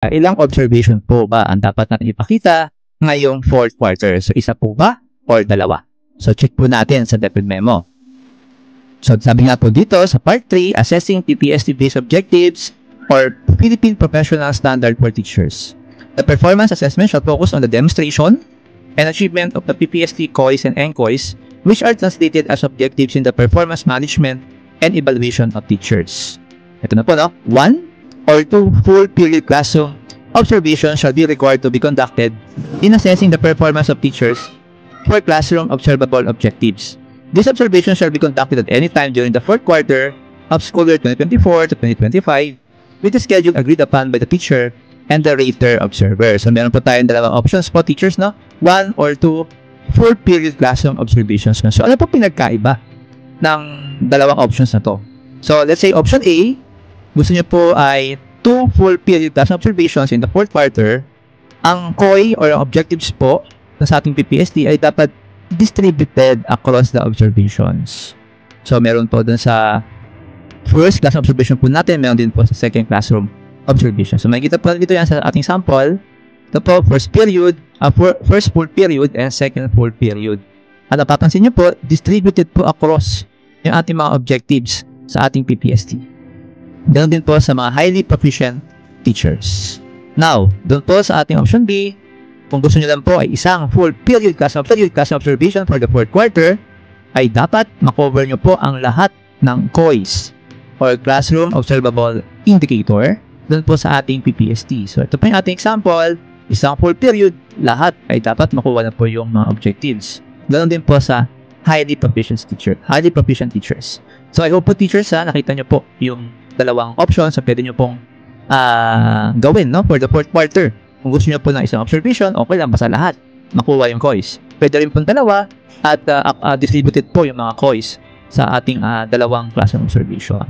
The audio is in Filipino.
Ilang observation po ba ang dapat natin ipakita ngayong fourth quarter? So, isa po ba or dalawa? So, check po natin sa DepEd memo. So, sabi nga po dito sa part 3, assessing PPST-based objectives or Philippine Professional Standard for Teachers. The performance assessment shall focus on the demonstration and achievement of the PPST COIS and NCOIS, which are translated as objectives in the performance management and evaluation of teachers. Ito na po, no? 1 or 2 full period classroom observations shall be required to be conducted in assessing the performance of teachers for classroom observable objectives. These observations shall be conducted at any time during the fourth quarter of school year 2024 to 2025 with the schedule agreed upon by the teacher and the rater observer. So, meron po tayong dalawang options po, teachers, no? 1 or 2 full period classroom observations. So, ano po pinagkaiba ng dalawang options na to? So, let's say option A, gusto nyo po ay 2 full period classroom observations in the fourth quarter. Ang COI or objectives po sa ating PPST ay dapat distributed across the observations. So, meron po dun sa first classroom observation po natin, meron din po sa second classroom observation. So, makikita po dito yan sa ating sample. Ito po, first full period and second full period. At napapansin nyo po, distributed po across yung ating mga objectives sa ating PPST. Ganun din po sa mga highly proficient teachers. Now, doon po sa ating option B, kung gusto nyo lang po ay isang full period class observation for the fourth quarter, ay dapat makover nyo po ang lahat ng COIS or Classroom Observable Indicator doon po sa ating PPST. So, ito po yung ating example. Isang full period, lahat ay dapat makuha na po yung mga objectives. Ganon din po sa highly proficient teachers. So, I hope po teachers, nakita nyo po yung dalawang options na pwede nyo pong gawin, no, for the fourth quarter. Kung gusto nyo po ng isang observation, okay lang, basta lahat makuha yung COIS. Pwede rin pong dalawa at distributed po yung mga COIS sa ating dalawang classroom observation.